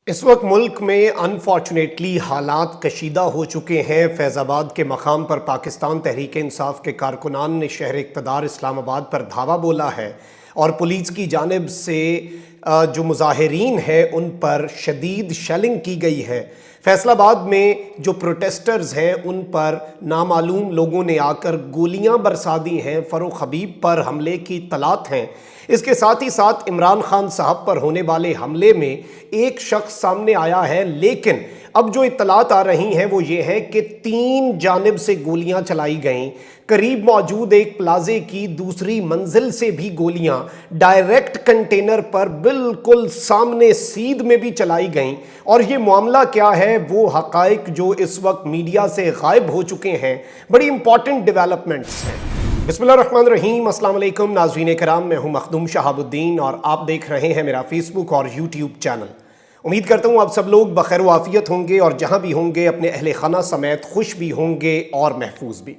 اس وقت ملک میں انفارچونیٹلی حالات کشیدہ ہو چکے ہیں۔ فیض آباد کے مقام پر پاکستان تحریک انصاف کے کارکنان نے شہر اقتدار اسلام آباد پر دھاوا بولا ہے اور پولیس کی جانب سے جو مظاہرین ہیں ان پر شدید شیلنگ کی گئی ہے۔ فیصل آباد میں جو پروٹیسٹرز ہیں ان پر نامعلوم لوگوں نے آ کر گولیاں برسا دی ہیں۔ فاروق حبیب پر حملے کی اطلاعات ہیں۔ اس کے ساتھ ہی ساتھ عمران خان صاحب پر ہونے والے حملے میں ایک شخص سامنے آیا ہے، لیکن اب جو اطلاعات آ رہی ہیں وہ یہ ہے کہ 3 جانب سے گولیاں چلائی گئیں۔ قریب موجود ایک پلازے کی دوسری منزل سے بھی گولیاں ڈائریکٹ کنٹینر پر بالکل سامنے سیدھ میں بھی چلائی گئیں۔ اور یہ معاملہ کیا ہے، وہ حقائق جو اس وقت میڈیا سے غائب ہو چکے ہیں، بڑی امپورٹنٹ ڈیولپمنٹس ہیں۔ بسم اللہ الرحمن الرحیم۔ السلام علیکم ناظرین کرام، میں ہوں مخدوم شہاب الدین اور آپ دیکھ رہے ہیں میرا فیس بک اور یوٹیوب چینل۔ امید کرتا ہوں آپ سب لوگ بخیر و عافیت ہوں گے اور جہاں بھی ہوں گے اپنے اہل خانہ سمیت خوش بھی ہوں گے اور محفوظ بھی۔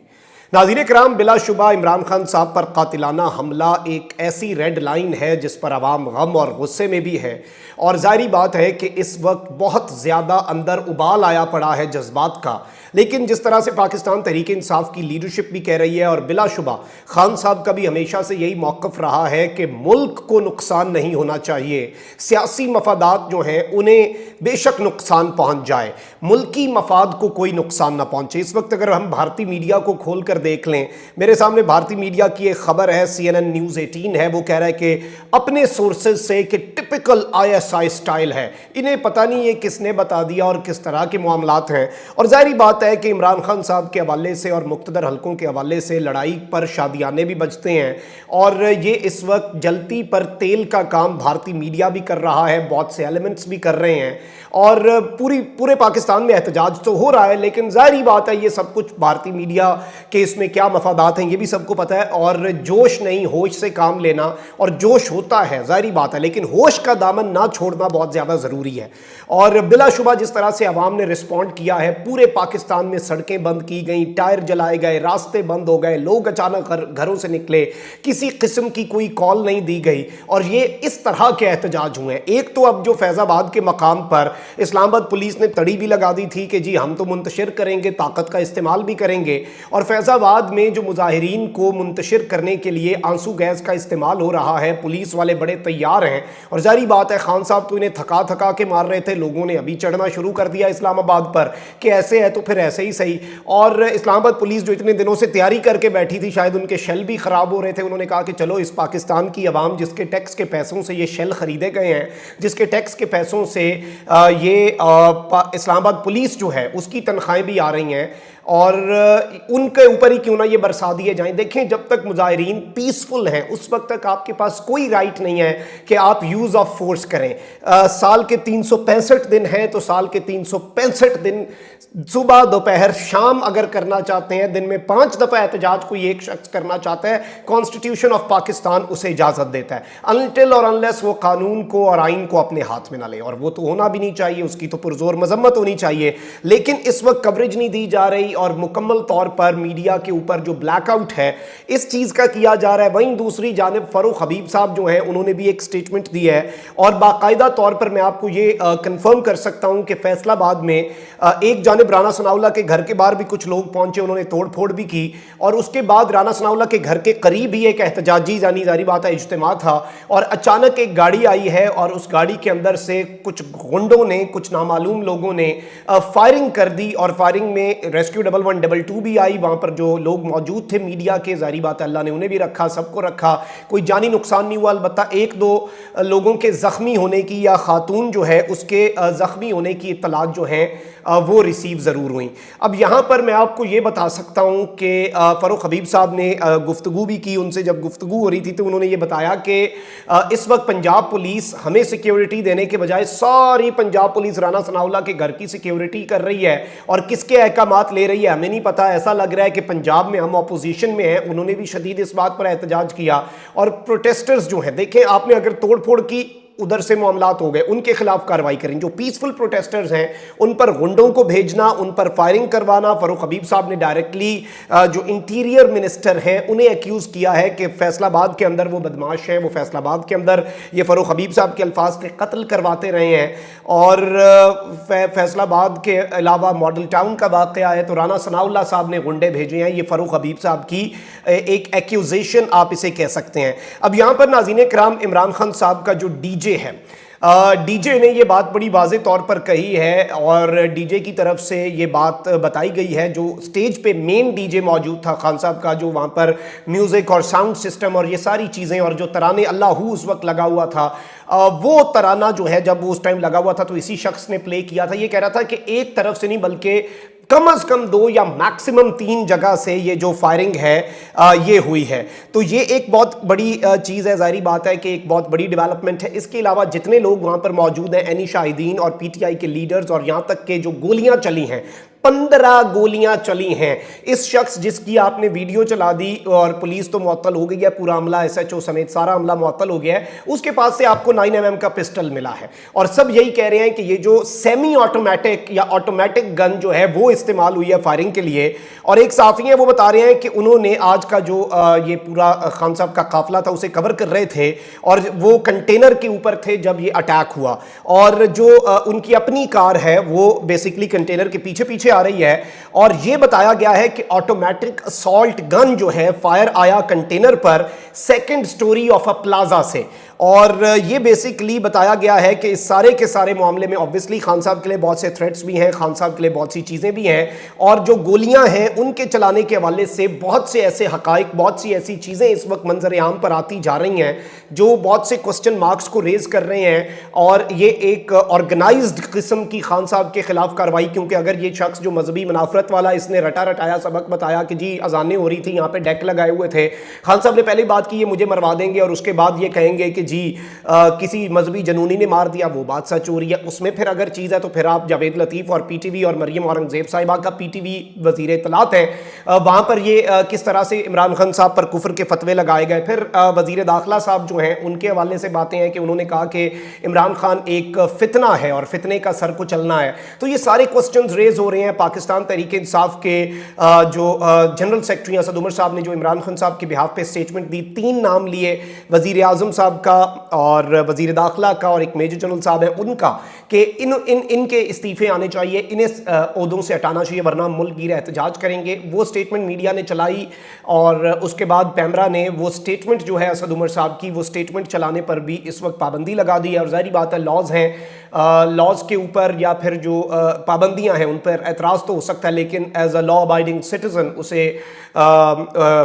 ناظرین کرام، بلا شبہ عمران خان صاحب پر قاتلانہ حملہ ایک ایسی ریڈ لائن ہے جس پر عوام غم اور غصے میں بھی ہے، اور ظاہری بات ہے کہ اس وقت بہت زیادہ اندر ابال آیا پڑا ہے جذبات کا۔ لیکن جس طرح سے پاکستان تحریک انصاف کی لیڈرشپ بھی کہہ رہی ہے اور بلا شبہ خان صاحب کا بھی ہمیشہ سے یہی موقف رہا ہے کہ ملک کو نقصان نہیں ہونا چاہیے، سیاسی مفادات جو ہیں انہیں بے شک نقصان پہنچ جائے، ملکی مفاد کو کوئی نقصان نہ پہنچے۔ اس وقت اگر ہم بھارتی میڈیا کو کھول کر دیکھ لیں، میرے سامنے بھارتی میڈیا کی ایک خبر ہے، CNN نیوز 18 ہے، وہ کہہ رہا ہے کہ اپنے سورسز سے کہ ٹپیکل ISI سٹائل ہے، انہیں پتہ نہیں یہ کس نے بتا دیا اور کس طرح کے معاملات ہیں۔ اور ظاہری بات ہے کہ عمران خان صاحب کے حوالے سے اور مقتدر حلقوں کے حوالے سے لڑائی پر شادیانے بھی بجتے ہیں، اور یہ اس وقت جلتی پر تیل کا کام بھارتی میڈیا بھی کر رہا ہے، بہت سے ایلیمنٹس بھی کر رہے ہیں، اور پورے پاکستان میں احتجاج تو ہو رہا ہے، لیکن ظاہری بات ہے یہ سب کچھ بھارتی میڈیا کے اس میں کیا مفادات ہیں یہ بھی سب کو پتہ ہے، اور جوش نہیں ہوش سے کام لینا، اور جوش ہوتا ہے ظاہری بات ہے لیکن ہوش کا دامن نہ چھوڑنا بہت زیادہ ضروری ہے۔ اور بلا شبہ جس طرح سے عوام نے رسپونڈ کیا ہے، پورے پاکستان میں سڑکیں بند کی گئیں، ٹائر جلائے گئے، راستے بند ہو گئے، لوگ اچانک گھروں سے نکلے، کسی قسم کی کوئی کال نہیں دی گئی، اور یہ اس طرح کے احتجاج ہوئے ہیں۔ ایک تو اب جو فیض آباد کے مقام پر اسلام آباد پولیس نے تڑی بھی لگا دی تھی کہ جی ہم تو منتشر کریں گے، طاقت کا استعمال بھی کریں گے، اور فیض آباد میں جو مظاہرین کو منتشر کرنے کے لیے آنسو گیس کا استعمال ہو رہا ہے، پولیس والے بڑے تیار ہیں، اور ظاہری بات ہے خان صاحب تو انہیں تھکا کے مار رہے تھے، لوگوں نے ابھی چڑھنا شروع کر دیا اسلام آباد پر کہ ایسے ہے تو پھر ایسے ہی صحیح۔ اور اسلام آباد پولیس جو اتنے دنوں سے تیاری کر کے بیٹھی تھی، شاید ان کے شیل بھی خراب ہو رہے تھے، انہوں نے کہا کہ چلو اس پاکستان کی عوام جس کے ٹیکس کے پیسوں سے یہ شیل خریدے گئے ہیں، جس کے ٹیکس کے پیسوں سے یہ اسلام آباد پولیس جو ہے اس کی تنخواہیں بھی آ رہی ہیں، اور ان کے اوپر ہی کیوں نہ یہ برسا دیے جائیں۔ دیکھیں جب تک مظاہرین پیسفل ہیں اس وقت تک آپ کے پاس کوئی رائٹ نہیں ہے کہ آپ یوز آف فورس کریں۔ سال کے 365 دن ہیں تو سال کے 365 دن صبح دوپہر شام اگر کرنا چاہتے ہیں، دن میں 5 دفعہ احتجاج کوئی ایک شخص کرنا چاہتا ہے، کانسٹیٹیوشن آف پاکستان اسے اجازت دیتا ہے، انٹل اور انلیس وہ قانون کو اور آئین کو اپنے ہاتھ میں نہ لے، اور وہ تو ہونا بھی نہیں چاہیے، اس کی تو پرزور مذمت ہونی چاہیے۔ لیکن اس وقت کوریج نہیں دی جا رہی، اور مکمل طور پر میڈیا کے اوپر جو بلیک آؤٹ ہے اس چیز کا کیا جا رہا ہے۔ وہیں دوسری جانب فاروق حبیب صاحب جو ہیں انہوں نے بھی ایک سٹیٹمنٹ دی ہے، اور باقاعدہ طور پر میں آپ کو یہ کنفرم کر سکتا ہوں کہ فیصل آباد میں ایک جانب رانا ثناءاللہ کے گھر کے باہر بھی کچھ لوگ پہنچے، انہوں نے توڑ پھوڑ بھی کی، اور اس کے بعد رانا ثناءاللہ کے گھر کے قریب ہی ایک احتجاجی یعنی ظاہری بات ہے اجتماع تھا، اور اچانک ایک گاڑی آئی ہے اور اس گاڑی کے اندر سے کچھ غنڈوں نے، کچھ نامعلوم لوگوں نے فائرنگ کر دی، اور فائرنگ میں ریسکیو 1122 بھی آئی، وہاں پر جو لوگ موجود تھے میڈیا کے، ظاہری بات ہے اللہ نے انہیں بھی رکھا، سب کو رکھا، کوئی جانی نقصان نہیں ہوا، البتہ 1-2 لوگوں کے زخمی ہونے کی یا خاتون جو ہے اس کے زخمی ہونے کی اطلاعات جو ہیں وہ ریسیو ضرور ہوئیں۔ اب یہاں پر میں آپ کو یہ بتا سکتا ہوں کہ فاروق حبیب صاحب نے گفتگو بھی کی، ان سے جب گفتگو ہو رہی تھی تو انہوں نے یہ بتایا کہ اس وقت پنجاب پولیس ہمیں سیکیورٹی دینے کے بجائے ساری پنجاب پولیس رانا ثناءاللہ کے گھر کی سیکیورٹی کر رہی ہے، اور کس کے احکامات لے رہی ہے ہمیں نہیں پتا۔ ایسا لگ رہا ہے کہ پنجاب میں ہم اپوزیشن میں ہیں، انہوں نے بھی شدید اس بات پر احتجاج کیا، اور پروٹیسٹرز جو ہیں دیکھیں آپ نے اگر توڑ پھوڑ کی ادھر سے معاملات ہو گئے، ان کے خلاف کارروائی کریں. جو پیسفل پروٹیسٹرز ہیں ان پر غنڈوں کو بھیجنا، ان پر فائرنگ کروانا. فاروق حبیب صاحب نے ڈائریکٹلی جو انٹیریئر منسٹر ہیں انہیں ایکیوز کیا ہے کہ فیصل آباد کے اندر وہ بدماش ہیں، وہ فیصل آباد کے اندر یہ فاروق حبیب صاحب کے الفاظ کے قتل کرواتے رہے ہیں. اور فیصل آباد کے علاوہ ماڈل ٹاؤن کا واقعہ ہے تو رانا ثناء اللہ صاحب نے غنڈے بھیجے ہیں. یہ فاروق حبیب صاحب کی ایک ایکیوزیشن آپ اسے کہہ سکتے ہیں. اب یہاں پر ناظرین کرام عمران خان صاحب کا جو ڈی جے ہے، ڈی جے نے یہ بات بڑی واضح طور پر کہی ہے اور ڈی جے کی طرف سے یہ بات بتائی گئی ہے. جو سٹیج پہ مین ڈی جے موجود تھا خان صاحب کا، جو وہاں پر میوزک اور ساؤنڈ سسٹم اور یہ ساری چیزیں اور جو ترانے اللہ ہو اس وقت لگا ہوا تھا، وہ ترانہ جو ہے جب وہ اس ٹائم لگا ہوا تھا تو اسی شخص نے پلے کیا تھا. یہ کہہ رہا تھا کہ ایک طرف سے نہیں بلکہ کم از کم 2 یا میکسیمم 3 جگہ سے یہ جو فائرنگ ہے یہ ہوئی ہے. تو یہ ایک بہت بڑی چیز ہے، ظاہری بات ہے کہ ایک بہت بڑی ڈیولپمنٹ ہے. اس کے علاوہ جتنے لوگ وہاں پر موجود ہیں، عینی شاہدین اور پی ٹی آئی کے لیڈرز، اور یہاں تک کہ جو گولیاں چلی ہیں، 15 گولیاں چلی ہیں. اس شخص جس کی آپ نے ویڈیو چلا دی اور پولیس تو معطل ہو گئی ہے، پورا عملہ ایس ایچ او سمیت سارا عملہ معطل ہو گیا ہے، اس کے پاس سے آپ کو 9mm کا پسٹل ملا ہے. اور سب یہی کہہ رہے ہیں کہ یہ جو سیمی آٹومیٹک یا آٹومیٹک گن جو ہے وہ استعمال ہوئی ہے فائرنگ کے لیے. اور ایک صحافی ہیں وہ بتا رہے ہیں کہ انہوں نے آج کا جو یہ پورا خان صاحب کا قافلہ تھا اسے کور کر رہے تھے اور وہ کنٹینر کے اوپر تھے جب یہ اٹیک ہوا، اور جو ان کی اپنی کار ہے وہ بیسیکلی کنٹینر کے پیچھے پیچھے آ رہی ہے. اور یہ بتایا گیا ہے کہ آٹومیٹک اسالٹ گن جو ہے فائر آیا container per 2nd story of a plaza سے. اور یہ بیسیکلی بتایا گیا ہے کہ اس سارے کے سارے معاملے میں obviously خان صاحب کے لیے بہت سے تھریٹس بھی ہیں، خان صاحب کے لیے بہت سی چیزیں بھی ہیں، اور جو گولیاں ہیں ان کے چلانے کے حوالے سے بہت سے ایسے حقائق، بہت سی ایسی چیزیں اس وقت منظر عام پر آتی جا رہی ہیں جو بہت سے کوسچن مارکس کو ریز کر رہے ہیں. اور یہ ایک آرگنائزڈ قسم کی خان صاحب کے خلاف کارروائی، کیونکہ اگر یہ شخص جو مذہبی منافرت والا اس نے رٹا رٹایا سبق بتایا کہ جی اذانیں ہو رہی تھی، یہاں پہ ڈیک لگائے ہوئے تھے، خان صاحب نے پہلی بات کی یہ مجھے مروا دیں گے اور اس کے بعد یہ کہیں گے کہ جی کسی مذہبی جنونی نے مار دیا، وہ بات سچ ہو رہی ہے. اس میں پھر اگر چیز ہے تو پھر آپ جاوید لطیف اور پی ٹی وی اور مریم اورنگزیب صاحبہ کا پی ٹی وی وزیر اطلاعات ہیں، وہاں پر یہ کس طرح سے عمران خان صاحب پر کفر کے فتوے لگائے گئے. پھر وزیر داخلہ صاحب جو ہیں ان کے حوالے سے باتیں ہیں کہ انہوں نے کہا کہ عمران خان ایک فتنہ ہے اور فتنے کا سر کو چلنا ہے. تو یہ سارے کوسچنز ریز ہو رہے ہیں. پاکستان تحریک انصاف کے جو جنرل سیکرٹری اسد عمر صاحب نے جو عمران خان صاحب کے بہاف پہ اسٹیٹمنٹ دی، 3 نام لیے، وزیر اعظم صاحب کا اور وزیر داخلہ کا اور ایک میجر جنرل صاحب ہیں ان کا، کہ ان کے استعفے آنے چاہیے، انہیں عہدوں سے ہٹانا چاہیے ورنہ ملک گیر احتجاج کریں گے. وہ اسٹیٹمنٹ میڈیا نے چلائی اور اس کے بعد پیمرا نے وہ اسٹیٹمنٹ جو ہے اسد عمر صاحب کی، وہ اسٹیٹمنٹ چلانے پر بھی اس وقت پابندی لگا دی ہے. اور ظاہری بات ہے لاز ہیں، لاز کے اوپر یا پھر جو پابندیاں ہیں ان پر اعتراض تو ہو سکتا ہے، لیکن as a law abiding citizen اسے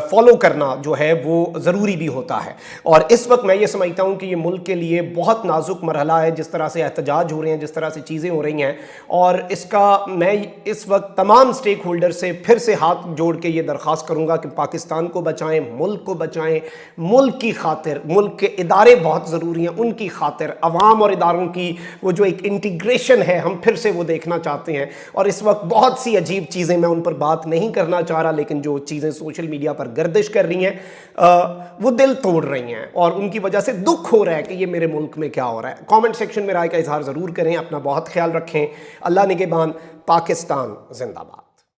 فالو کرنا جو ہے وہ ضروری بھی ہوتا ہے. اور اس وقت میں یہ سمجھتا ہوں کہ یہ ملک کے لیے بہت نازک مرحلہ ہے، جس طرح سے احتجاج ہو رہے ہیں، جس طرح سے چیزیں ہو رہی ہیں. اور اس کا میں اس وقت تمام سٹیک ہولڈر سے پھر سے ہاتھ جوڑ کے یہ درخواست کروں گا کہ پاکستان کو بچائیں، ملک کو بچائیں، ملک کی خاطر. ملک کے ادارے بہت ضروری ہیں، ان کی خاطر عوام اور اداروں کی وہ جو ایک انٹیگریشن ہے ہم پھر سے وہ دیکھنا چاہتے ہیں. اور اس وقت بہت سی عجیب چیزیں، میں ان پر بات نہیں کرنا چاہ رہا، لیکن جو چیزیں سوشل میڈیا پر گردش کر رہی ہیں وہ دل توڑ رہی ہیں اور ان کی وجہ سے دکھ ہو رہا ہے کہ یہ میرے ملک میں کیا ہو رہا ہے. کامنٹ سیکشن میں رائے کا اظہار ضرور کریں. اپنا بہت خیال رکھیں. اللہ نگہبان. پاکستان زندہ باد.